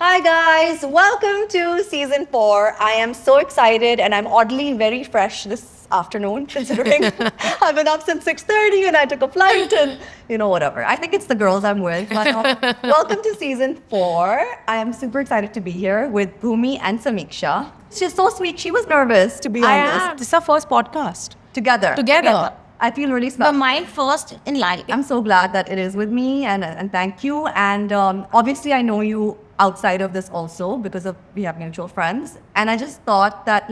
Hi guys, welcome to season 4. I am so excited and I'm oddly very fresh this afternoon considering I've been up since 6:30 and I took a flight and whatever. I think it's the girls I'm with. But welcome to season 4. I am super excited to be here with Bhumi and Samiksha. She's so sweet. She was nervous to be on this. This is our first podcast. Together. I feel really special. But mine first in life. I'm so glad that it is with me and thank you. And obviously, I know you outside of this also because of we have mutual friends. And I just thought that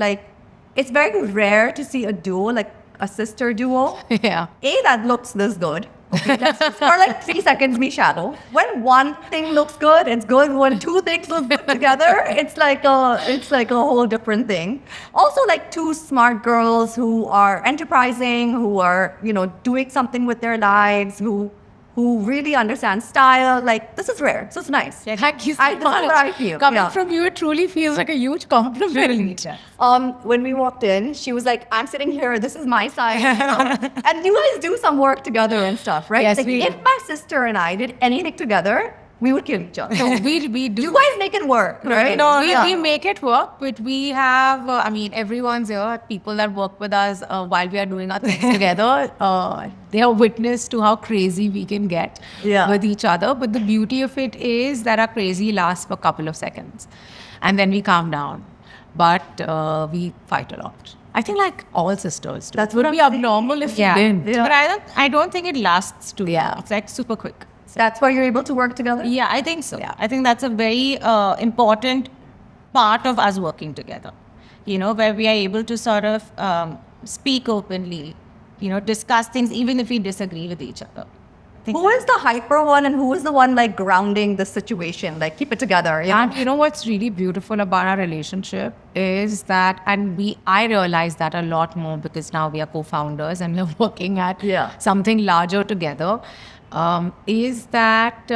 it's very rare to see a duo, like a sister duo. Yeah. That looks this good. Okay, for 3 seconds, me shadow. When one thing looks good, it's good. When two things look good together, it's like a whole different thing. Also, two smart girls who are enterprising, who are doing something with their lives, who really understand style. This is rare. So it's nice. Yeah, thank you so This is much. what I feel. Coming from you, it truly feels like a huge compliment. When we walked in, she was like, I'm sitting here, this is my side. And you guys do some work together and stuff, right? Yes, we if do. my sister and I did anything together, we would kill each other. No, we do. You guys make it work, right? No, we make it work, but we have, everyone's here, people that work with us while we are doing our things together, they are witness to how crazy we can get with each other. But the beauty of it is that our crazy lasts for a couple of seconds and then we calm down. But we fight a lot. I think all sisters do. That's It what would I'm be saying. abnormal if Yeah. you didn't. Yeah. But I don't think it lasts too long. It's super quick. That's why you're able to work together? Yeah, I think so. Yeah. I think that's a very important part of us working together, where we are able to sort of speak openly, discuss things, even if we disagree with each other. Who is the hyper one and who is the one grounding the situation? Keep it together. And you know what's really beautiful about our relationship is that, I realize that a lot more because now we are co-founders and we're working at something larger together, is that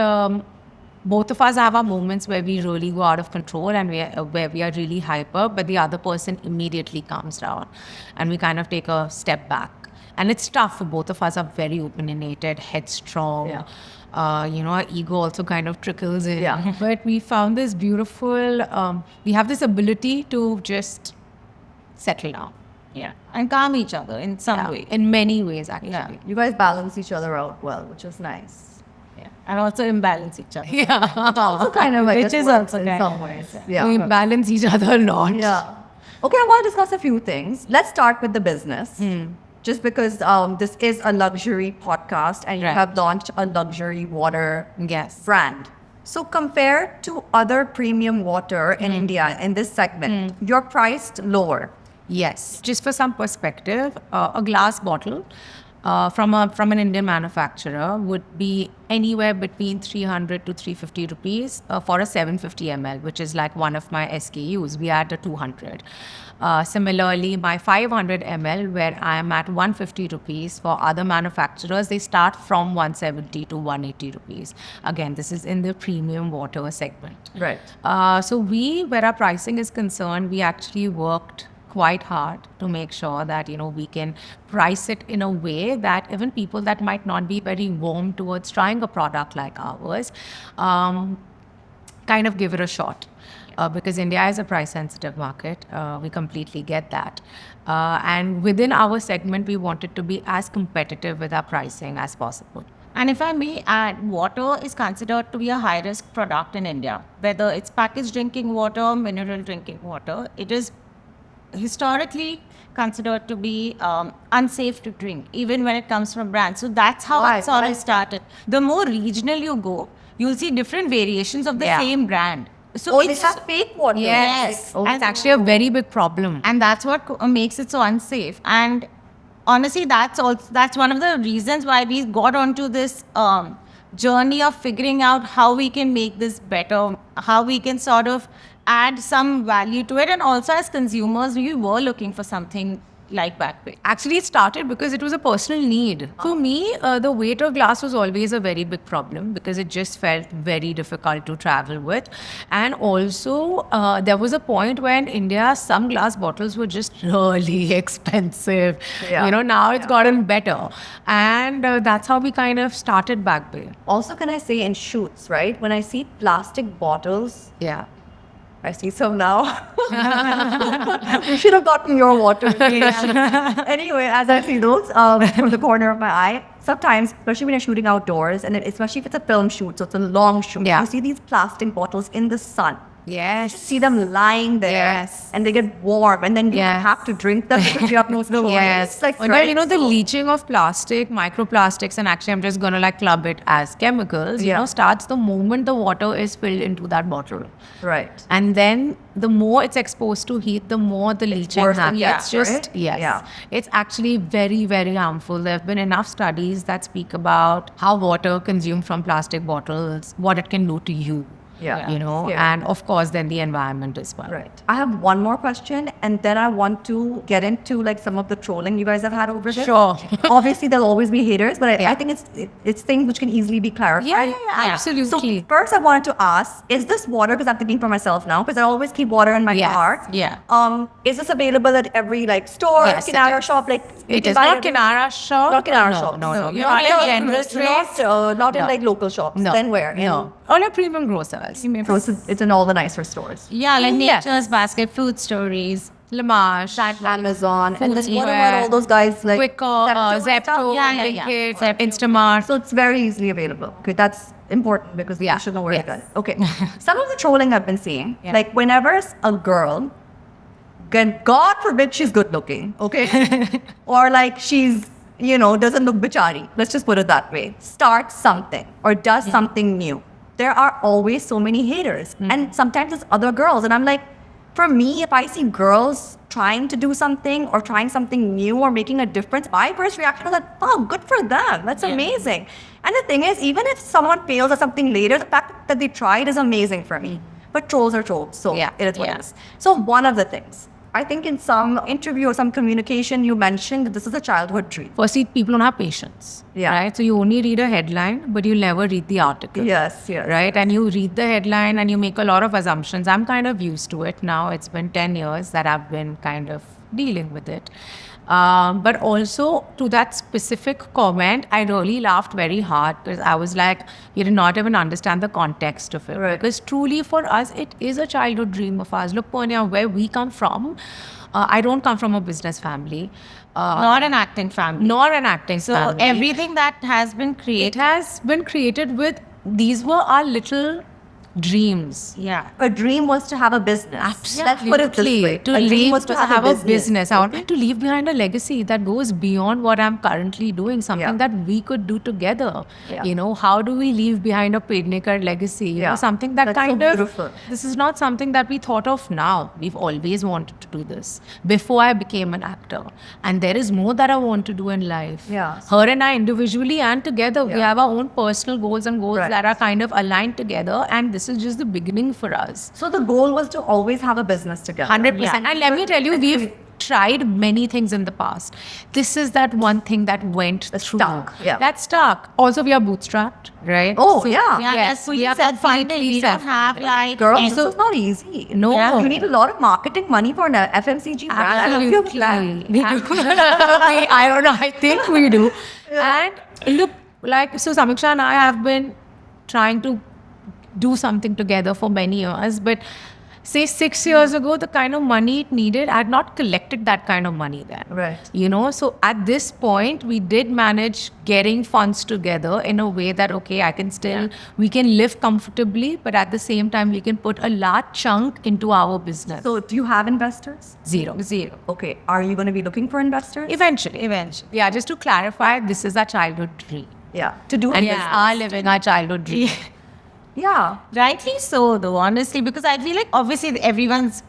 both of us have our moments where we really go out of control and where we are really hyper, but the other person immediately calms down and we kind of take a step back. And it's tough for both of us are very opinionated, headstrong. Our ego also kind of trickles in. Yeah. But we found this beautiful, we have this ability to just settle down. Yeah. And calm each other in some way. In many ways, actually. Yeah. You guys balance each other out well, which is nice. Yeah. And also imbalance each other. Yeah. Also kind of Which is also in kind some of ways. Yeah. We balance each other a lot. Yeah. Okay, I want to discuss a few things. Let's start with the business. Just because this is a luxury podcast and you have launched a luxury water brand. So compared to other premium water in India in this segment, you're priced lower. Yes. Just for some perspective, a glass bottle from an Indian manufacturer would be anywhere between 300 to 350 rupees for a 750 ml, which is like one of my SKUs. We add a 200. Similarly, my 500 ml, where I am at 150 rupees for other manufacturers, they start from 170 to 180 rupees. Again, this is in the premium water segment. Right. So where our pricing is concerned, we actually worked quite hard to make sure that we can price it in a way that even people that might not be very warm towards trying a product like ours kind of give it a shot. Because India is a price-sensitive market. We completely get that. And within our segment, we wanted to be as competitive with our pricing as possible. And if I may add, water is considered to be a high-risk product in India. Whether it's packaged drinking water, mineral drinking water, it is historically considered to be unsafe to drink, even when it comes from brands. So that's how it sort of started. The more regional you go, you'll see different variations of the same brand. So it's a fake water. Yes. And it's actually a very big problem. And that's what makes it so unsafe. And honestly, that's one of the reasons why we got onto this journey of figuring out how we can make this better, how we can sort of add some value to it. And also as consumers, we were looking for something like back pain? Actually, it started because it was a personal need. For me, the weight of glass was always a very big problem because it just felt very difficult to travel with. And also, there was a point when India, some glass bottles were just really expensive. Yeah. You know, now it's gotten better. And that's how we kind of started Back Bay. Also, can I say in shoots, right? When I see plastic bottles, Yeah. I see some now. You should have gotten your water. Anyway, as I see those from the corner of my eye, sometimes, especially when you're shooting outdoors, and especially if it's a film shoot, so it's a long shoot, Yeah. you see these plastic bottles in the sun. Yes. See them lying there, Yes. and they get warm, and then you Yes. have to drink them because you have no snow. Yes. It's like Well, you know, the so- leaching of plastic, microplastics, and actually I'm just going to like club it as chemicals, you Yeah. know, starts the moment the water is filled into that bottle. Right. And then the more it's exposed to heat, the more the leaching worse, happens. yeah, It's just, right? yes. Yeah. It's actually very, very harmful. There have been enough studies that speak about how water consumed from plastic bottles, what it can do to you. Yeah. You know, Yeah. and of course, then the environment as well. Right. I have one more question, and then I want to get into like some of the trolling you guys have had over this. Sure. Obviously, there'll always be haters, but I Yeah. think it's things which can easily be clarified. Yeah, absolutely. So first, I wanted to ask: is this water? Because I'm thinking for myself now, because I always keep water in my Yes. car. Yeah. Is this available at every like store, Yes, it Kinara is. shop? Like you It can is buy not it at- Kinara shop. Not Kinara no, shops. No, no. You're You're not not in general not, trade. not in No. like local shops. No. Then where? No. All your premium grocers. So it's in all the nicer stores. Yeah, like Yes. Nature's Basket, Food Stories. Lamash, Amazon, and then Food what about Square, all those guys like Quicker, Zepto, Yeah, yeah. Blinkit, Instamart. So it's very easily available. Okay, that's important because Yeah, you should know where yes. to get it. Okay, some of the trolling I've been seeing, Yeah. like whenever a girl, God forbid she's good looking, okay, or like she's doesn't look bichari. Let's just put it that way. Starts something or does something new. There are always so many haters, and sometimes it's other girls, and I'm like. For me, if I see girls trying to do something or trying something new or making a difference, my first reaction is like, oh, good for them. That's amazing. And the thing is, even if someone fails at something later, the fact that they tried is amazing for me. But trolls are trolls. So Yeah, it is what yeah. it is. So one of the things, I think in some interview or some communication, you mentioned that this is a childhood dream. Firstly, people don't have patience. Yeah. Right? So you only read a headline, but you never read the article. Yes, yes. Right? And you read the headline and you make a lot of assumptions. I'm kind of used to it now. It's been 10 years that I've been kind of dealing with it. But also to that specific comment, I really laughed very hard because I was like, you did not even understand the context of it. Right. Because truly for us, it is a childhood dream of ours. Look, Purnia, where we come from, I don't come from a business family. Not an acting family. Nor an acting So family. everything that has been It created. has been created with, these were our little dreams. Yeah. A dream was to have a business. Let's put it this way. To A dream leave, was to have a business. I wanted to leave behind a legacy that goes beyond what I'm currently doing, something Yeah. that we could do together. Yeah. You know, how do we leave behind a Pednekar legacy? You Yeah. know, something that That's so kind of, beautiful. this is not something that we thought of now. We've always wanted to do this before I became an actor. And there is more that I want to do in life. Yeah. Her and I individually and together, we Yeah. have our own personal goals and goals Right. that are kind of aligned together. And this is just the beginning for us. So the goal was to always have a business together. 100%. And let me tell you, we've tried many things in the past. This is that one thing that went through. stuck, yeah. That stuck. Also, we are bootstrapped, right? Oh, yeah. Yeah, Yes, that's what we you are said. Finally, completely we don't self- have like. Girls, any- this is not easy. No. Yeah. You need a lot of marketing money for an FMCG brand. I don't feel Absolutely. We do. I don't know. I think we do. And look, like, so Samiksha and I have been trying to do something together for many years, but say 6 years ago, the kind of money it needed, I had not collected that kind of money then. Right. You know, so at this point, we did manage getting funds together in a way that, okay, I can still, we can live comfortably, but at the same time, we can put a large chunk into our business. So do you have investors? Zero. Okay. Are you going to be looking for investors? Eventually. Yeah, just to clarify, this is our childhood dream. Yeah. To do And it. we are living our childhood dream. Yeah. Rightly so, though, honestly, because I feel like obviously everyone's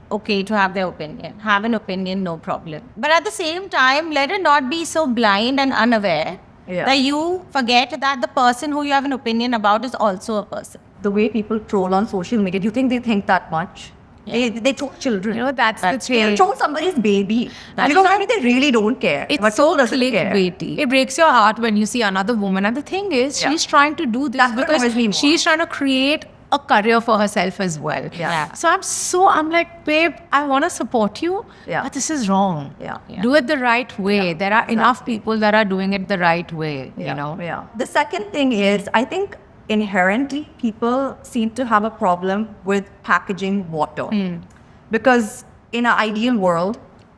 okay to have their opinion. Have an opinion, no problem. But at the same time, let it not be so blind and unaware Yeah. that you forget that the person who you have an opinion about is also a person. The way people troll on social media, do you think they think that much? They throw children. You know, that's the They thing. throw somebody's baby. That's Maybe they really don't care. It's but so doesn't care. clickbaity. It breaks your heart when you see another woman. And the thing is, she's trying to do this That's what annoys me because more. she's trying to create a career for herself as well. Yeah. So I'm like, babe, I want to support you, Yeah. but this is wrong. Yeah. Do it the right way. There are enough people that are doing it the right way, you know? Yeah. The second thing is, I think inherently people seem to have a problem with packaging water. Because in an ideal world,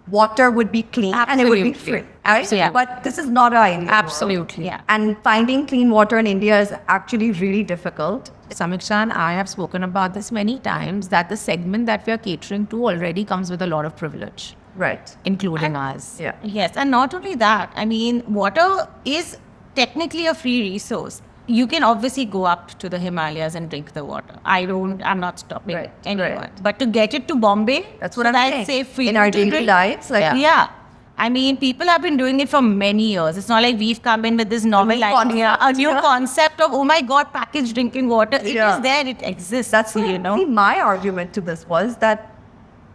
water would be clean and it would be Absolutely. free. Right? Absolutely. But this is not an ideal world. Absolutely. Yeah. And finding clean water in India is actually really difficult. Samiksha and I have spoken about this many times, that the segment that we are catering to already comes with a lot of privilege, Right. including us. Yeah. Yes, and not only that, I mean, water is technically a free resource. You can obviously go up to the Himalayas and drink the water. I'm not stopping Right, anyone. right. But to get it to Bombay, That's what so I'm that's saying. safe for In you our to daily drink. lives, like Yeah. I mean, people have been doing it for many years. It's not like we've come in with this novel idea, a new concept of, oh my God, packaged drinking water. It Yeah. is there, it exists. That's you what, know. see, my argument to this was that,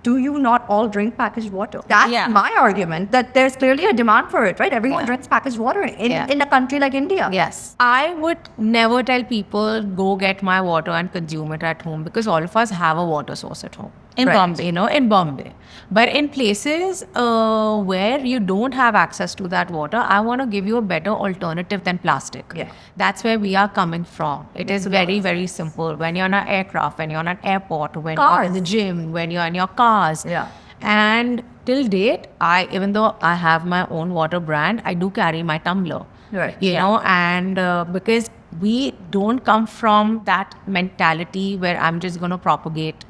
do you not all drink packaged water? That's Yeah. my argument, that there's clearly a demand for it, right? Everyone drinks packaged water in a country like India. Yes. I would never tell people, go get my water and consume it at home, because all of us have a water source at home. In Right. Bombay. You know, in Bombay. But in places where you don't have access to that water, I want to give you a better alternative than plastic. Yeah. That's where we are coming from. It is very, very simple. When you're on an aircraft, when you're on an airport, when you're in the gym, when you're in your cars. Yeah. And till date, even though I have my own water brand, I do carry my tumbler. Right. You know, and because we don't come from that mentality where I'm just going to propagate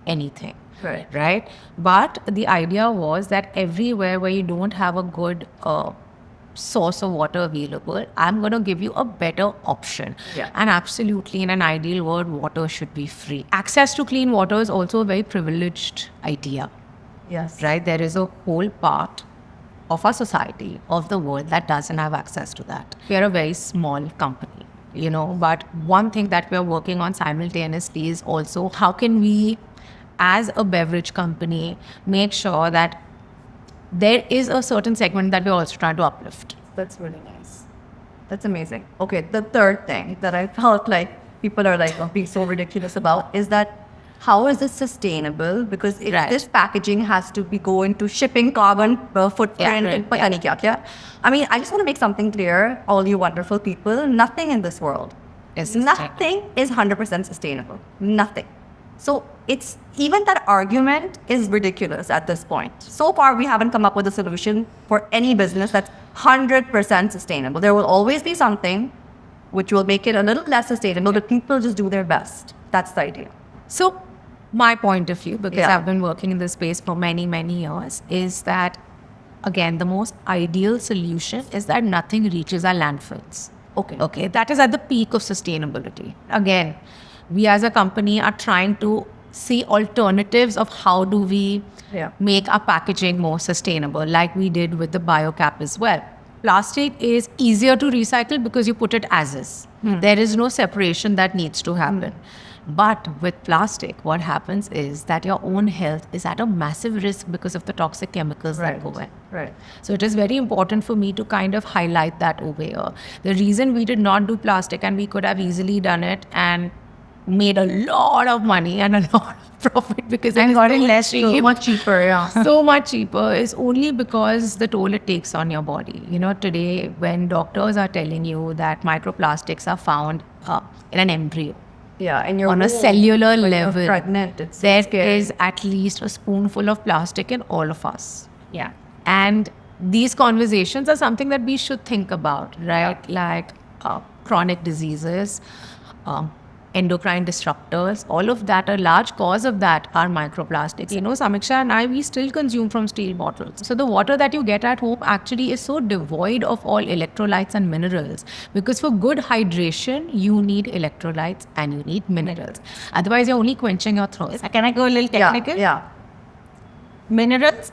anything. Right. Right. But the idea was that everywhere where you don't have a good source of water available, I'm going to give you a better option. Yeah. And absolutely, in an ideal world, water should be free. Access to clean water is also a very privileged idea. Yes. Right? There is a whole part of our society, of the world, that doesn't have access to that. We are a very small company, you know, but one thing that we are working on simultaneously is also how can we, as a beverage company, make sure that there is a certain segment that we're also trying to uplift. That's really nice. That's amazing. Okay, the third thing that I felt like people are like being so ridiculous about is that how is this sustainable? Because if Right. this packaging has to be go into shipping carbon footprint, right, and pata nahi kya kya. I mean, I just want to make something clear, all you wonderful people, nothing in this world, Is sustainable. nothing is 100% sustainable. Nothing. So it's even that argument is ridiculous at this point. So far, we haven't come up with a solution for any business that's 100% sustainable. There will always be something which will make it a little less sustainable, but people just do their best. That's the idea. So, my point of view, because Yeah. I've been working in this space for many, many years, is that, again, the most ideal solution is that nothing reaches our landfills. Okay, that is at the peak of sustainability. Again, we as a company are trying to see alternatives of how do we Yeah. make our packaging more sustainable, like we did with the BioCap as well. Plastic is easier to recycle because you put it as is. There is no separation that needs to happen. But with plastic, what happens is that your own health is at a massive risk because of the toxic chemicals that go in. Right. So it is very important for me to kind of highlight that over here. The reason we did not do plastic, and we could have easily done it and made a lot of money and a lot of profit because it And is got it so less cheap. much cheaper, yeah. So much cheaper is only because the toll it takes on your body. You know, today when doctors are telling you that microplastics are found in an embryo, Yeah, and you're on a cellular when you're level, pregnant, it's there scary. is at least a spoonful of plastic in all of us. Yeah. And these conversations are something that we should think about, right? Like chronic diseases, endocrine disruptors, all of that, a large cause of that are microplastics. You know, Samiksha and I, we still consume from steel bottles. So the water that you get at home actually is so devoid of all electrolytes and minerals, because for good hydration, you need electrolytes and you need minerals. Otherwise, you're only quenching your thirst. Can I go a little technical? Yeah. Minerals,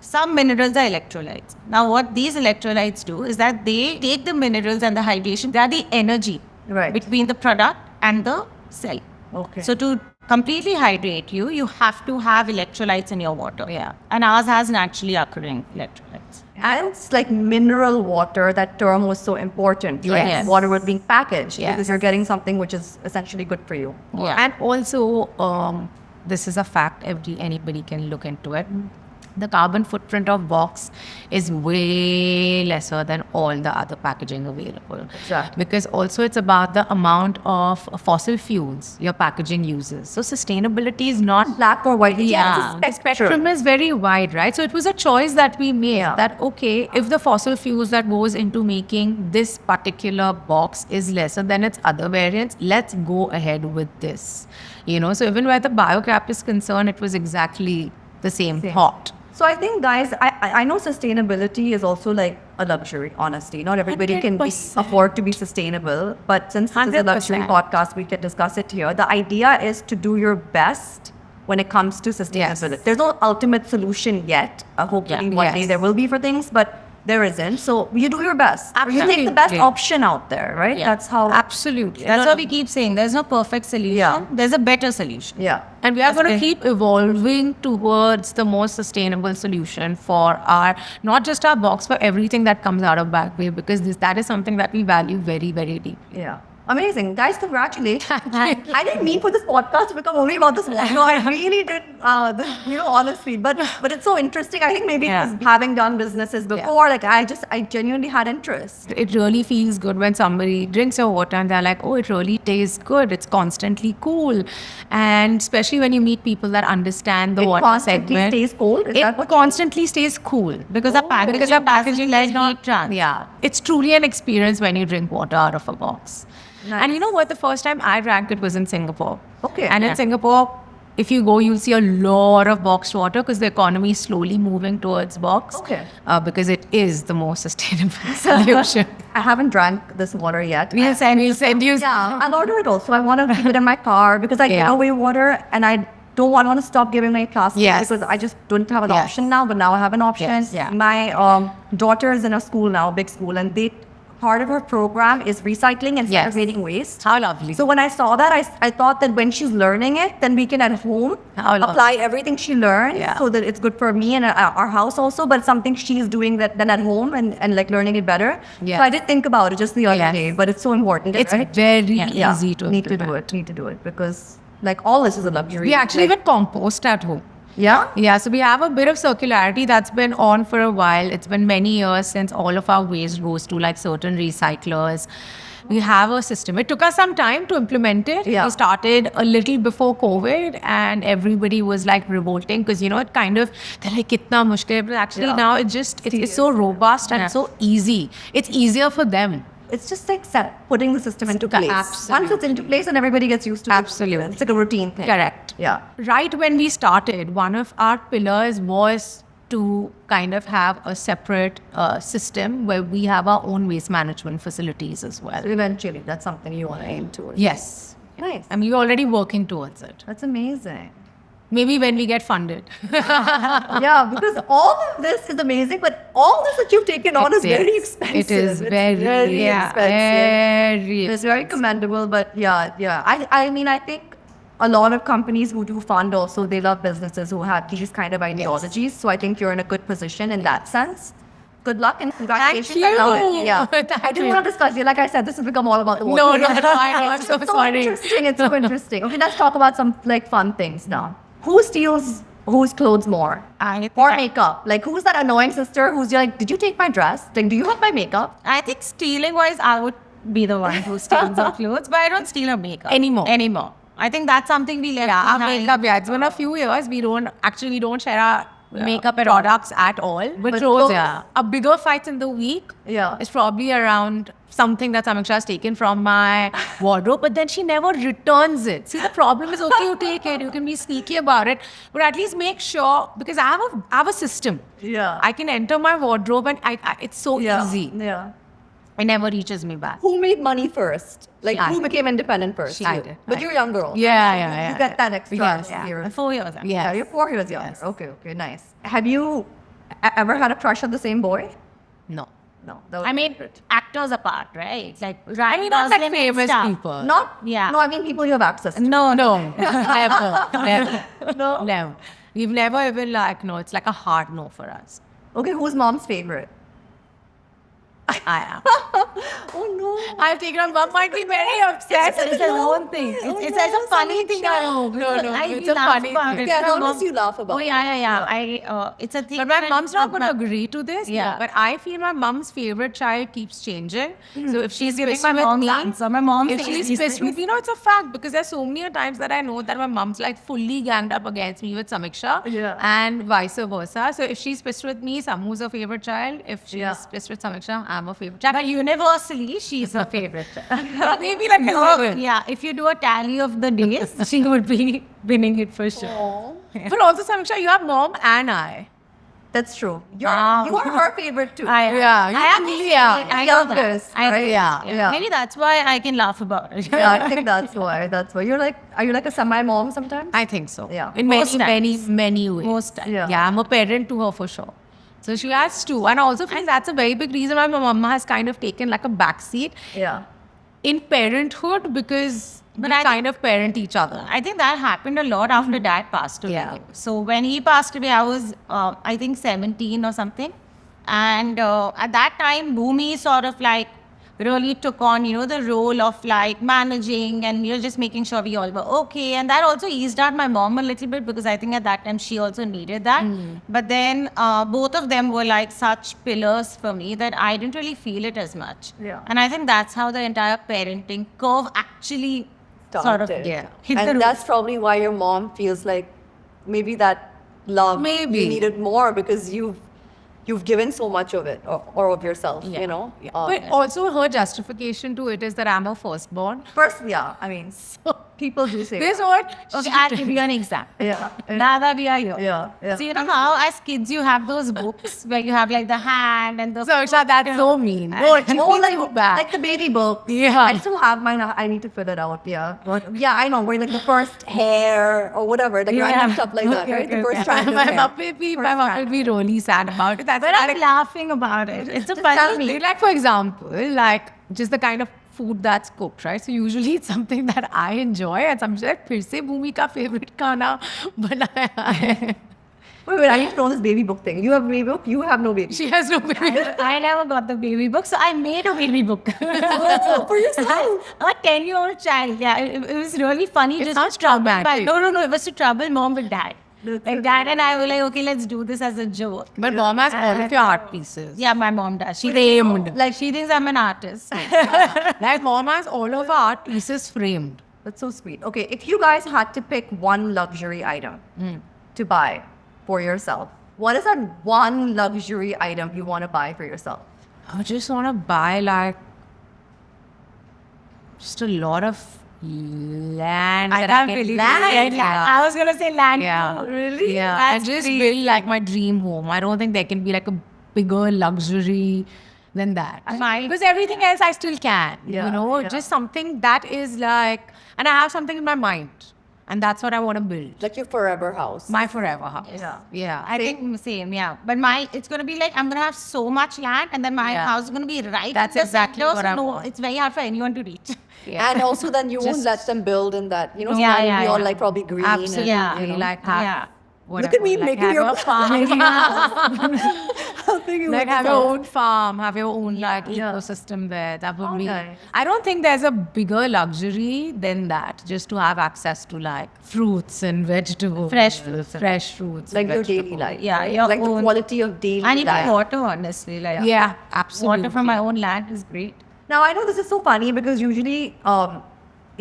some minerals are electrolytes. Now, what these electrolytes do is that they take the minerals and the hydration, they are the energy Right. between the product and the cell. Okay. So to completely hydrate you, you have to have electrolytes in your water. Yeah. And ours has naturally occurring electrolytes. And it's like mineral water. That term was so important. Right? Yes. Water was being packaged Yes. because you're getting something which is essentially good for you. Yeah. And also, this is a fact, anybody can look into it. The carbon footprint of box is way lesser than all the other packaging available. Exactly. Because also it's about the amount of fossil fuels your packaging uses. So sustainability is not Black or white. Yeah. the spectrum is very wide, right? So it was a choice that we made that, okay, if the fossil fuels that goes into making this particular box is lesser than its other variants, let's go ahead with this. So even where the biocap is concerned, it was exactly the same thought. So I think, guys, I know sustainability is also like a luxury, honestly. Not everybody can 100%. afford to be sustainable. But since this is a luxury 100%. podcast, we can discuss it here. The idea is to do your best when it comes to sustainability. Yes. There's no ultimate solution yet. Hopefully one day Yes. there will be for things, but there isn't. So you do your best. Or you take the best Absolutely. option out there, right? Yeah. That's how. Absolutely. That's what we keep saying. There's no perfect solution. Yeah. There's a better solution. Yeah. And we are going to Okay. keep evolving towards the most sustainable solution for not just our box, for everything that comes out of Bagway, because that is something that we value very, very deeply. Yeah. Amazing. Guys, congratulations. I didn't mean for this podcast to become only about this one. No, I really did, honestly. But it's so interesting. I think maybe Yeah. because having done businesses before, like I genuinely had interest. It really feels good when somebody drinks your water and they're like, oh, it really tastes good. It's constantly cool. And especially when you meet people that understand the It water constantly segment. stays cold? Is It that what- constantly stays cool. Because our packaging does heat not. transfer. Yeah. It's truly an experience when you drink water out of a box. Nice. And you know what? The first time I drank it was in Singapore. Okay. And in Yeah. Singapore, if you go, you'll see a lot of boxed water because the economy is slowly moving towards box. Okay. Because it is the most sustainable solution. I haven't drank this water yet. We'll send you. Yeah, I'll order it also. I want to keep it in my car because I give Yeah. away water and I don't want to stop giving away plastic Yes. because I just don't have an Yes. option now, but now I have an option. Yes. Yeah. My daughter is in a school now, big school, and part of her program is recycling and Yes. segregating waste. How lovely. So when I saw that, I thought that when she's learning it, then we can at home How lovely. apply everything she learns Yeah. so that it's good for me and our house also, but something she's doing that then at home and like learning it better. Yeah. So I did think about it just the other Yes. day, but it's so important. It's right? very Yeah. easy to need to implement. do it because like all this is a luxury. We actually like, even compost at home. yeah. Yeah, so we have a bit of circularity that's been on for a while. It's been many years since all of our waste goes to like certain recyclers. We have a system. It took us some time to implement it. Yeah. We started a little before COVID and everybody was like revolting because, it kind of, they're like, kitna mushkil. But actually Yeah. now it's so robust and Yeah. so easy. It's easier for them. It's just like putting the system into place. Absolutely. Once it's into place, and everybody gets used to it. Absolutely. It's like a routine thing. Correct. Yeah. Right when we started, one of our pillars was to kind of have a separate system where we have our own waste management facilities as well. So eventually, that's something you want to aim towards. Yes. Nice. I mean, we're already working towards it. That's amazing. Maybe when we get funded. Yeah, because all of this is amazing, but all this that you've taken on is very expensive. It is It's very expensive. very It's very commendable, but yeah. I mean, I think a lot of companies who do fund also, they love businesses who have these kind of ideologies. So I think you're in a good position in that sense. Good luck and congratulations. Thank I love you. it. Yeah. Thank I do you. want to discuss you. Like I said, this has become all about the No, water. no, I'm so It's so sorry. interesting. It's so interesting. Okay, let's talk about some like fun things now. Who steals whose clothes more? Or makeup? Like who's that annoying sister who's like, did you take my dress? Like, do you have my makeup? I think stealing wise, I would be the one who steals her clothes, but I don't steal her makeup Anymore. I think that's something we left Our behind. makeup, it's been a few years. We don't share our makeup products at all. But But clothes, clothes- yeah. A bigger fight in the week Yeah. is probably around something that Samiksha has taken from my wardrobe, but then she never returns it. See, the problem is, okay, you take it, you can be sneaky about it, but at least make sure, because I have a system. Yeah. I can enter my wardrobe and it's so easy. Yeah. It never reaches me back. Who made money first? Like She who did. became independent first? She You. did. But I you're a young girl. Yeah. You get that extra Yes. year. 4 years. Yeah, you're 4 years younger. Yes. Okay, nice. Have you ever had a crush on the same boy? No. No. That was I mean, favorite. actors apart, right? Like Ryan Not like Gosling and famous stuff. people. Not. Yeah. No, I mean people you have access to. No, No, never. No. No. We've never even like, no, it's like a hard no for us. Okay, who's mom's favorite? I am. Oh no. I've taken on mom might be very upset. it's a own thing. It's like a funny thing. No, it's a laugh funny about thing. it. Yeah, My how mom- does you laugh about? Oh yeah. It's a thing. But my that mom's not my- going to agree to this. Yeah. But I feel my mom's favorite child keeps changing. So if she's giving pissed my with mom's me, answer. My mom if thinks she's these pissed things. with me, it's a fact because there's so many times that I know that my mom's like fully ganged up against me with Samiksha, Yeah. and vice versa. So if she's pissed with me, Samu's a favorite child. If she's Yeah. pissed with Samiksha, I'm a favorite child. But universally, she's her favorite. Maybe like Yeah, if you do a tally of the days, she would be winning it for sure. But also Samiksha, you have mom and I. That's true. You Wow. are her favorite too. I Yeah, I know that. youngest, right? Yeah. Maybe that's why I can laugh about it. Yeah, I think that's why. That's why you're like. Are you like a semi-mom sometimes? I think so. Yeah. In Most many times. ways. Most times. Yeah. Yeah, I'm a parent to her for sure. So she has two. And I also feel that's a very big reason why my mama has kind of taken like a backseat Yeah. in parenthood because But we I kind of parent each other. I think that happened a lot after dad passed away. Yeah. So when he passed away, I was, I think, 17 or something. And at that time, Bhumi sort of like really took on, the role of like managing and, just making sure we all were okay. And that also eased out my mom a little bit because I think at that time she also needed that. But then both of them were like such pillars for me that I didn't really feel it as much. Yeah. And I think that's how the entire parenting curve actually sort of Started. hit the And roof. that's probably why your mom feels like maybe that love Maybe. you needed more because you've given so much of it or of yourself, Yeah. you know. But also her justification to it is that I'm her firstborn. First, yeah, I mean, people do say This that. what? Okay, I'll give you an example. Yeah. Now that we are here. Yeah. So you know how as kids you have those books where you have like the hand and the So Isha, that's so mean. No, it's Oh, so bad. like the baby book. Yeah. I still have mine. I need to fill it out. Yeah. Yeah, I know. Where like the first hair or whatever, like random stuff like that, right? The first strand of my hair. mom will be really sad about it. That's but I'm like, laughing about it. It's a Just tell funny. me. like for example, like just the kind of food that's cooked, right? So usually it's something that I enjoy and some like फिर से भूमि का favorite खाना बनाया है. Wait, I need to know this baby book thing. You have a baby book? You have no baby. She has no baby. I never got the baby book, so I made a baby book. For yourself. A 10-year-old child. Yeah, it was really funny. It just sounds to trouble traumatic. No. It was to trouble mom with dad. Like dad and I were like, okay, let's do this as a joke. But mom has all of your art pieces. Yeah, my mom does. She Framed. Like she thinks I'm an artist. Like mom has all of her art pieces framed. That's so sweet. Okay, if you guys had to pick one luxury item to buy for yourself, what is that one luxury item you want to buy for yourself? I just want to buy like just a lot of land. that can't can- believe land. it. I was gonna say land. Yeah. Really? Yeah. That's and just crazy. build like my dream home. I don't think there can be like a bigger luxury than that. Mine- Because everything else I still can. Yeah, You know, yeah. just something that is like, and I have something in my mind. And that's what I want to build. Like your forever house. My forever house. Yeah. Yeah. I think same, yeah. But it's gonna be like I'm gonna have so much land, and then my Yeah. house is gonna be right. That's in the exactly center, what so I no, want. it's very hard for anyone to reach. Yeah. And also then you won't Just- let them build in that, Yeah, now yeah, we all yeah. like probably green. Absolutely. And, Yeah. you know. Like have, Yeah. Look at me like making have your a farm. Helping you Like with have this your house. own farm, have your own like Yeah. ecosystem there. That would be. nice. I don't think there's a bigger luxury than that. Just to have access to like fruits and vegetables, Fresh fruits. fresh fruits, Like and your daily vegetables. life. Yeah, right? your like the own- quality of daily And even life. water, honestly, like Yeah, absolutely. water from my own land is great. Now, I know this is so funny because usually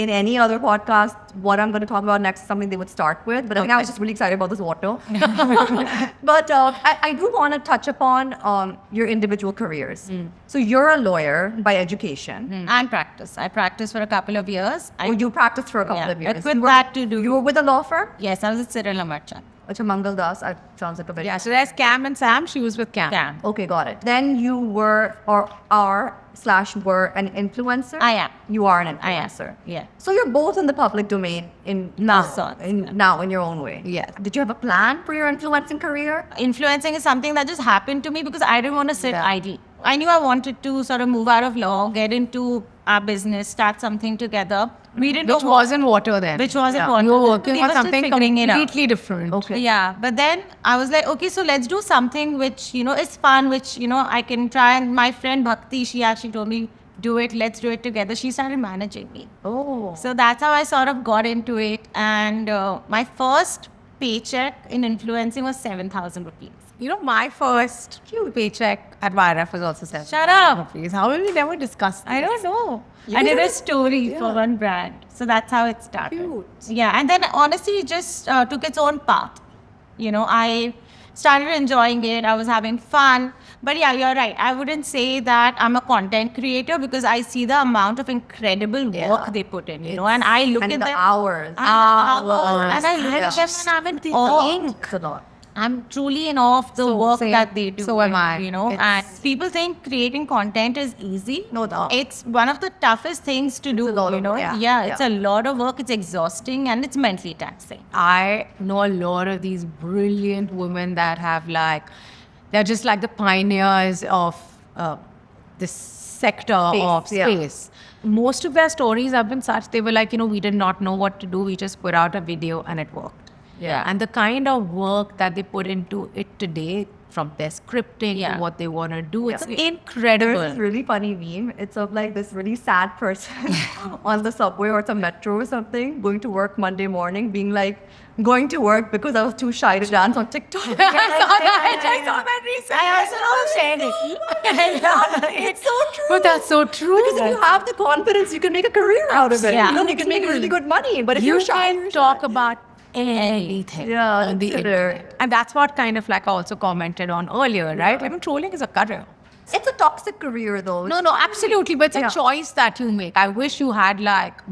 in any other podcast, what I'm going to talk about next is something they would start with. But I think I was just really excited about this water. But I do want to touch upon your individual careers. So you're a lawyer by education. And practice. I practiced for a couple of years. Or you practiced for a couple of I years. quit that to do. You were with a law firm? Yes, I was at Cyril Amarchand. Acha, Mangal Das. Sounds like a very... Yeah, so there's Cam and Sam. She was with Cam. Yeah. Okay, got it. Then you were or are/were an influencer? I am. You are an I am. influencer. Yeah. So you're both in the public domain Now. now in your own way. Yes. Did you have a plan for your influencing career? Influencing is something that just happened to me because I didn't want to sit Yeah. idle. I knew I wanted to sort of move out of law, get into our business, start something together. We didn't Which know wasn't water then. which wasn't Yeah. what You were working we on were still something figuring it out. completely different. Okay. Yeah, but then I was like, okay, so let's do something which, is fun, which, I can try. And my friend Bhakti, she actually told me, do it, let's do it together. She started managing me. Oh. So that's how I sort of got into it. And my first paycheck in influencing was 7,000 rupees. My first paycheck at YRF was also 7,000 Shut up. rupees. How will we never discuss this? I don't know. You I did a did it? story for one brand. So that's how it started. Cute. Yeah. And then honestly, it just took its own path. I started enjoying it. I was having fun. But yeah, you're right. I wouldn't say that I'm a content creator because I see the amount of incredible work Yeah. they put in, and I look And at the them. hours. And I look Yeah. at them and I'm in awe. It's a lot. I'm truly in awe of the work same. that they do. So am I. And It's- people think creating content is easy. No doubt. It's one of the toughest things to do. a lot of work. Yeah, it's Yeah. a lot of work. It's exhausting and it's mentally taxing. I know a lot of these brilliant women that have they're just like the pioneers of this sector of yeah. space. Most of their stories have been such, they were like, we did not know what to do. We just put out a video and it worked. Yeah. And the kind of work that they put into it today, from their scripting Yeah. to what they want to do, it's There's incredible. this really funny meme. It's of like this really sad person on the subway or some metro or something, going to work Monday morning, being like, going to work because I was too shy to dance on TikTok. I saw that recently. I also shared it. It's so true. But that's so true. Because if you have the confidence, you can make a career out of it. Yeah. You can make really good money. But if You you're shy, can talk about anything Yeah, on the it's internet. And that's what kind of I also commented on earlier, right? Trolling is a career. it's a toxic career though. No, absolutely. But it's Yeah. a choice that you make. I wish you had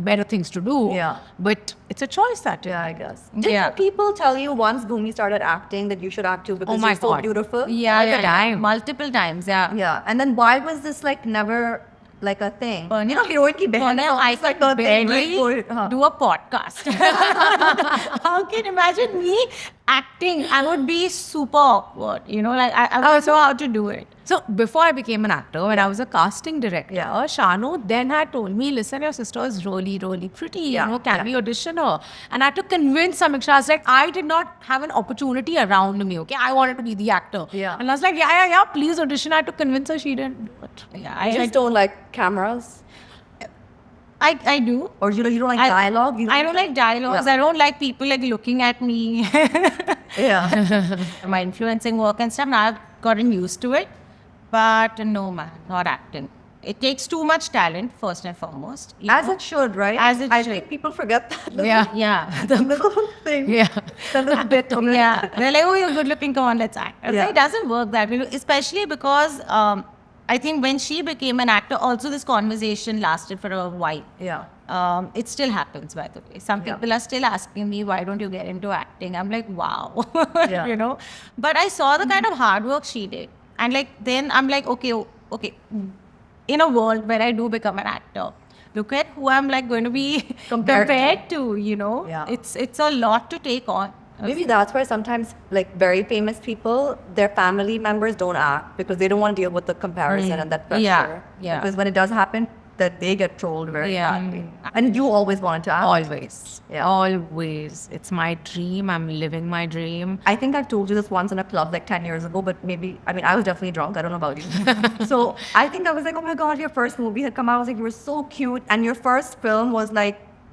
better things to do. Yeah. But it's a choice that you Yeah, I guess. Did Yeah. people tell you once Bhumi started acting that you should act too because Oh my you're so God. beautiful? Yeah, All the time. multiple times. Yeah. Yeah. And then why was this never a thing? Purnell, heroine ki behan hai, I it's like could a thing, barely right? do a podcast. How can you imagine me acting? I would be super awkward. I would know how to do it. So before I became an actor, when I was a casting director, Yeah. Shanu then had told me, listen, your sister is really, really pretty. Yeah, Can we audition her? And I had to convince Samiksha. I was like, I did not have an opportunity around me. Okay, I wanted to be the actor. Yeah. And I was like, yeah, please audition. I had to convince her. She didn't do it. Yeah, I just don't like cameras. I do. Or you don't like I- dialogue? You I don't like dialogues. Yeah. I don't like people looking at me. Yeah. My influencing work and stuff. Now I've gotten used to it. But no, man, not acting. It takes too much talent, first and foremost. As it should, right? As it I should. think people forget that. Yeah. Yeah. The little thing. Yeah. The little bit on it. Yeah. They're like, oh, you're good looking, come on, let's act. I was Yeah. like, it doesn't work that way. Especially because I think when she became an actor, also this conversation lasted for a while. Yeah. It still happens, by the way. Some Yeah. people are still asking me, why don't you get into acting? I'm like, wow. Yeah. But I saw the kind of hard work she did. And then I'm like, okay. In a world where I do become an actor, look at who I'm going to be Compared to, Yeah. It's a lot to take on. Maybe that's why sometimes very famous people, their family members don't act because they don't want to deal with the comparison and that pressure. Yeah. Because when it does happen, that they get trolled very Yeah. badly. And you always wanted to act. Always. Yeah. Always. It's my dream. I'm living my dream. I think I've told you this once in a club 10 years ago, but I was definitely drunk. I don't know about you. So I think I was like, oh my God, your first movie had come out. I was like, you were so cute. And your first film was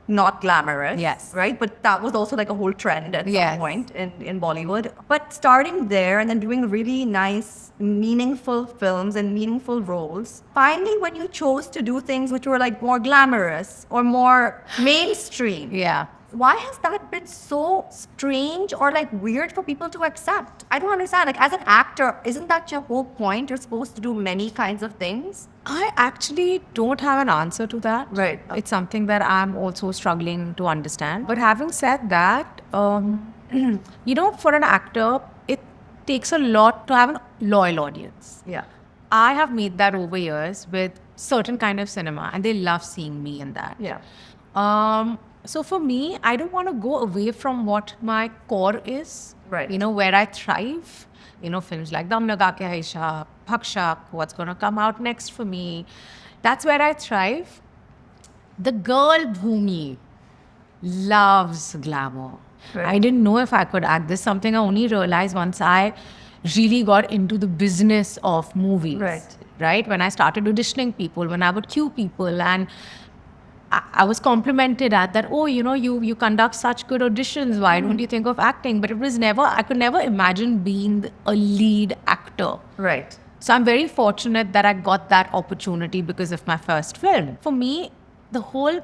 not glamorous. Yes. Right? But that was also a whole trend at Yes. some point in Bollywood. But starting there and then doing really nice, meaningful films and meaningful roles, finally when you chose to do things which were more glamorous or more mainstream, Yeah. why has that been so strange or weird for people to accept? I don't understand. As an actor, isn't that your whole point? You're supposed to do many kinds of things. I actually don't have an answer to that. Right. It's something that I'm also struggling to understand. But having said that, for an actor, it takes a lot to have a loyal audience. Yeah. I have made that over years with certain kind of cinema, and they love seeing me in that. Yeah. So for me, I don't want to go away from what my core is. Right. Where I thrive. films like Dum Laga Ke Aisha, Bhakshak, what's going to come out next for me. That's where I thrive. The girl Bhumi loves glamour. Right. I didn't know if I could act. This is something I only realized once I really got into the business of movies. Right? When I started auditioning people, when I would cue people, and I was complimented at that, oh, you conduct such good auditions. Why don't you think of acting? But it was never, I could never imagine being a lead actor. Right. So I'm very fortunate that I got that opportunity because of my first film. For me, the whole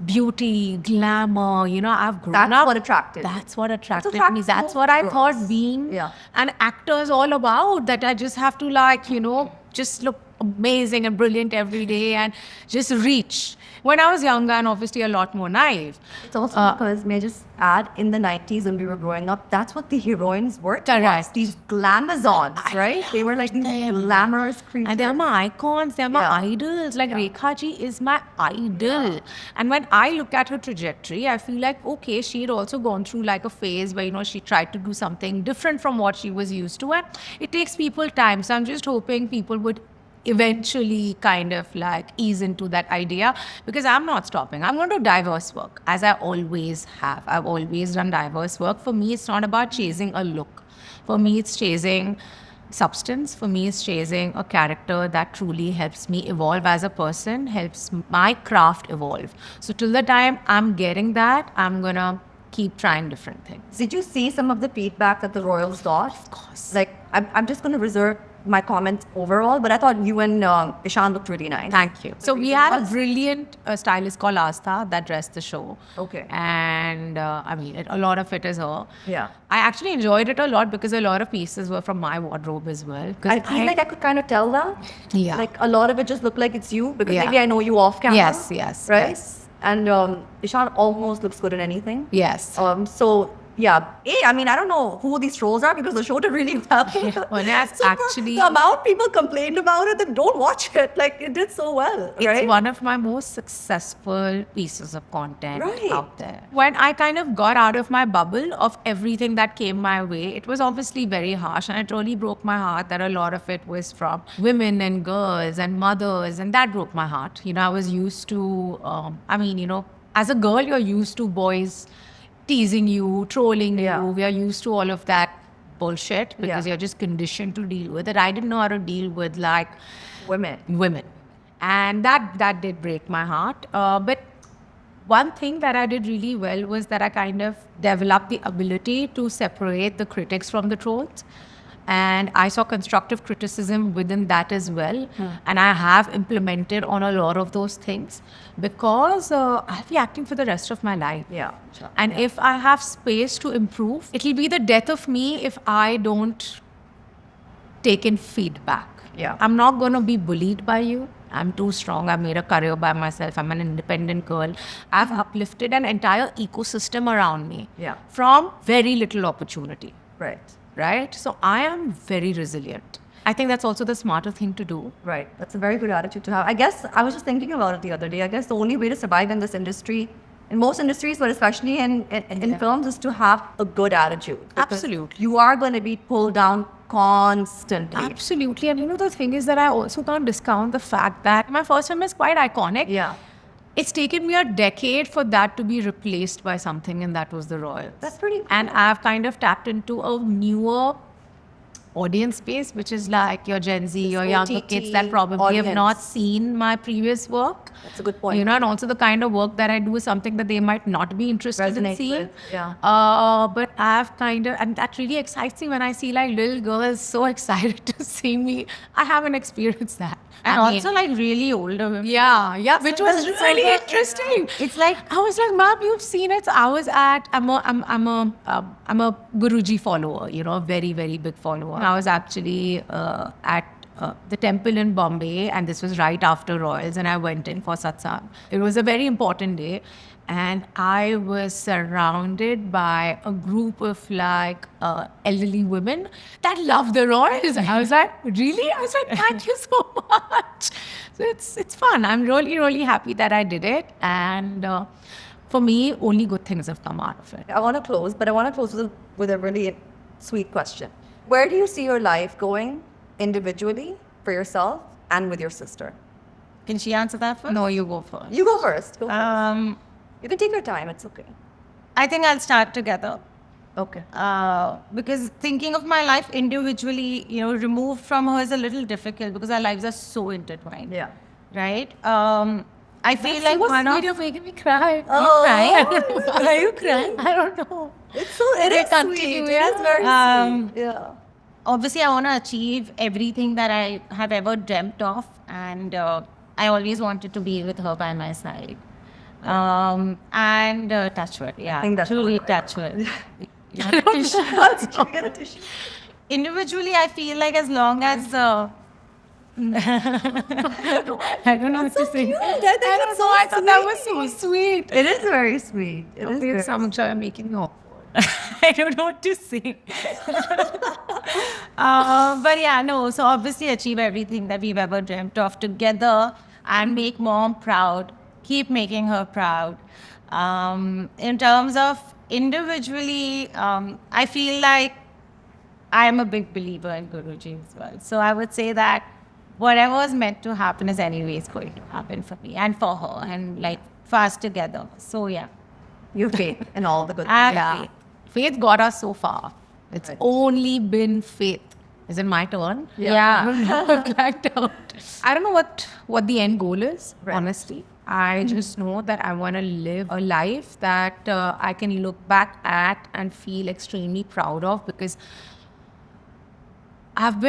beauty, glamour, I've grown up. That's what attracted. That's what attracted me. attracts That's most what I girls. thought being an actor is all about. That I just have to just look amazing and brilliant every day and just reach. When I was younger and obviously a lot more naive. It's also because, may I just add, in the 90s when we were growing up, that's what the heroines were to us. Correct. These glamazons, right? They were like these glamorous creatures. And they're my icons, they're my idols. Like Rekha ji is my idol. And when I look at her trajectory, I feel like, okay, she had also gone through like a phase where, she tried to do something different from what she was used to. And it takes people time. So I'm just hoping people would eventually kind of like ease into that idea, because I'm not stopping. I'm going to do diverse work, as I always have. I've always done diverse work. For me, it's not about chasing a look. For me, it's chasing substance. For me, it's chasing a character that truly helps me evolve as a person, helps my craft evolve. So till the time I'm getting that, I'm going to keep trying different things. Did you see some of the feedback that the Royals got? Of course. Like, I'm just going to reserve my comments overall, but I thought you and Ishan looked really nice. Thank you. So we had a brilliant stylist called Astha that dressed the show. Okay. And a lot of it is her. Yeah. I actually enjoyed it a lot because a lot of pieces were from my wardrobe as well. I feel like I could kind of tell that. Yeah. Like a lot of it just looked like it's you, because Yeah. maybe I know you off camera. Yes. Right? Yes. And Ishan almost looks good in anything. Yes. So yeah, I mean, I don't know who these trolls are, because the show did really well. Well, that's actually- the amount people complained about it, then don't watch it. Like, it did so well, It's right? one of my most successful pieces of content Right. out there. When I kind of got out of my bubble of everything that came my way, it was obviously very harsh, and it really broke my heart that a lot of it was from women and girls and mothers, and that broke my heart. I was used to, as a girl, you're used to boys teasing you, trolling Yeah. you. We are used to all of that bullshit because Yeah. you're just conditioned to deal with it. I didn't know how to deal with like women, and that did break my heart. But one thing that I did really well was that I kind of developed the ability to separate the critics from the trolls. And I saw constructive criticism within that as well. And I have implemented on a lot of those things, because I'll be acting for the rest of my life. Yeah, sure. And if I have space to improve, it'll be the death of me if I don't take in feedback. Yeah. I'm not going to be bullied by you. I'm too strong. I've made a career by myself. I'm an independent girl. I've uplifted an entire ecosystem around me from very little opportunity. Right? So I am very resilient. I think that's also the smarter thing to do. Right. That's a very good attitude to have. I guess I was just thinking about it the other day. I guess the only way to survive in this industry, in most industries, but especially in films, is to have a good attitude. Because Absolutely. You are going to be pulled down constantly. Absolutely. And the thing is that I also can't discount the fact that my first film is quite iconic. Yeah. It's taken me a decade for that to be replaced by something, and that was the Royals. That's pretty cool. And I've kind of tapped into a newer audience base, which is like your Gen Z, your younger OTT kids that probably audience. have not seen my previous work. That's a good point. And also the kind of work that I do is something that they might not be interested in Resonate seeing. with, yeah. But I've and that really excites me when I see like little girls so excited to see me. I haven't experienced that. And I mean, also like really older women. yeah, which was that's really so good. interesting. It's like, I was like, Mom, you've seen it. So I'm a Guruji follower, a very, very big follower. I was actually at the temple in Bombay, and this was right after Royals, and I went in for satsang. It was a very important day, and I was surrounded by a group of like elderly women that love the Royals. And I was like, really? I was like, thank you so much. So it's fun. I'm really, really happy that I did it, and for me, only good things have come out of it. I want to close, but I want to close with a really sweet question. Where do you see your life going individually for yourself and with your sister? Can she answer that first? No, you go first. You go first. Go first. You can take your time. It's okay. I think I'll start together. Okay. Because thinking of my life individually, removed from her is a little difficult because our lives are so intertwined. Yeah. Right? I feel like one of... You're making me cry. Oh. Are you crying? I don't know. It is continue, sweet. yeah. It is very sweet. Yeah. Obviously, I want to achieve everything that I have ever dreamt of. And I always wanted to be with her by my side. And touch wood. Yeah. I think that's truly all right. touch wood. Get a tissue. Individually, I feel like as long as... I don't know what to say. cute. I think I it's don't know. so I thought that was sweet. so sweet. It is very sweet. It is Okay, very Samiksha, you're making me awkward. I don't know what to say. But yeah, no. So obviously achieve everything that we've ever dreamt of together and make mom proud. Keep making her proud. In terms of individually, I feel like I am a big believer in Guruji as well. So I would say that whatever is meant to happen is anyways going to happen for me and for her and like for us together. So yeah. You have faith in all the good I have Yeah. faith. Faith got us so far. It's Right. only been faith. Is it my turn? Yeah. I don't know. Blacked out. I don't know what the end goal is, Right. honestly. I just know that I want to live a life that I can look back at and feel extremely proud of because I've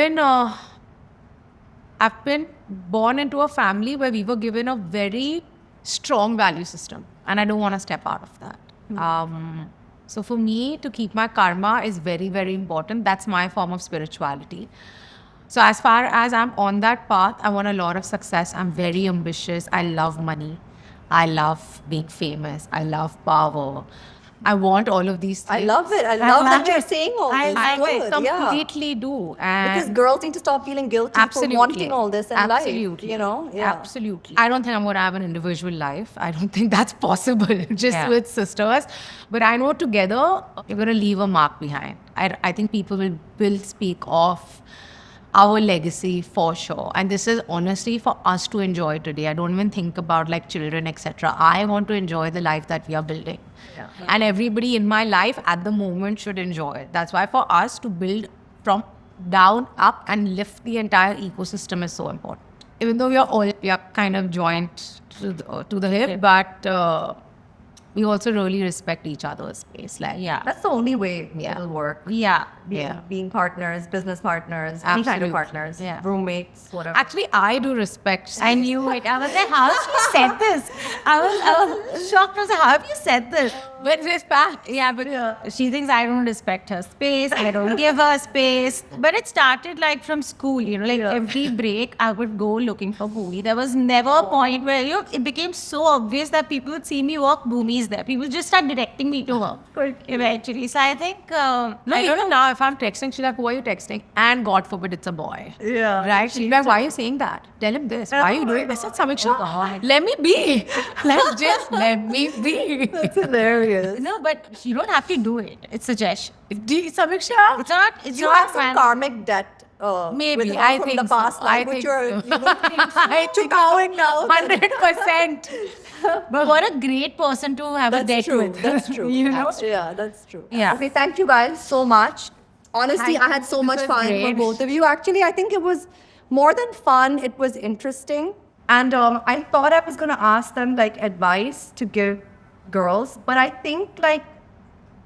been born into a family where we were given a very strong value system, and I don't want to step out of that. So for me, to keep my karma is very, very important. That's my form of spirituality. So as far as I'm on that path, I want a lot of success. I'm very ambitious. I love money. I love being famous. I love power. I want all of these things. I love it. I love that love you're it. saying all I this. like it. Good, yeah. completely do. And Because girls need to stop feeling guilty absolutely for wanting all this in absolutely. life. You know? Yeah. Absolutely. I don't think I'm going to have an individual life. I don't think that's possible just Yeah. with sisters. But I know together, you're going to leave a mark behind. I think people will speak of our legacy for sure. And this is honestly for us to enjoy today. I don't even think about like children, etc. I want to enjoy the life that we are building. Yeah. And everybody in my life at the moment should enjoy it. That's why for us to build from down up and lift the entire ecosystem is so important. Even though we are kind of joined to the hip, but we also really respect each other's space. Like Yeah. That's the only way Yeah. it'll work. Yeah. Being partners, business partners, any kind of Absolutely. partners, Yeah. roommates, whatever. Actually, I do respect. I knew it. I was like, how have you said this? I was shocked. I was like, how have you said this? But respect. Yeah, but she thinks I don't respect her space. I don't give her space. But it started like from school, like every break I would go looking for Bhumi. There was never a point where it became so obvious that people would see me walk, Bhumi's there. People just start directing me to her eventually. So I think No, I don't know now. If I'm texting, she's like, who are you texting? And God forbid it's a boy. Yeah. Right? She's like, why are you saying that? Tell him this. Why are you doing this? I said, Samiksha, let me be. Let me be. That's hilarious. no, but you don't have to do it. It's suggestion. Samiksha? It's not. It's You not have some man- karmic debt. Maybe. With her I from think the past so. life, I which think you're so. I think going now. 100%. But what a great person to have a That's date true. with. That's true. You know? Yeah, that's true. Yeah. Okay, thank you guys so much. Honestly, Thank I had you. so This much was fun great. with both of you. Actually, I think it was more than fun. It was interesting. And I thought I was going to ask them like advice to give girls. But I think like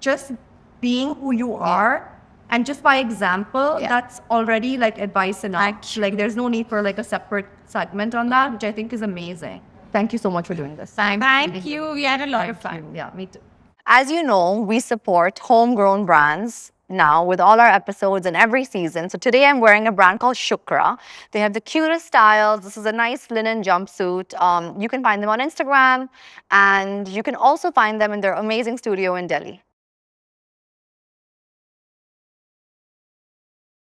just being who you are and just by example, that's already like advice enough. Like there's no need for like a separate segment on that, which I think is amazing. Thank you so much for doing this. Thank you. We had a lot of fun. Yeah, me too. As you know, we support homegrown brands now with all our episodes in every season. So today I'm wearing a brand called Shukra. They have the cutest styles. This is a nice linen jumpsuit. You can find them on Instagram and you can also find them in their amazing studio in Delhi.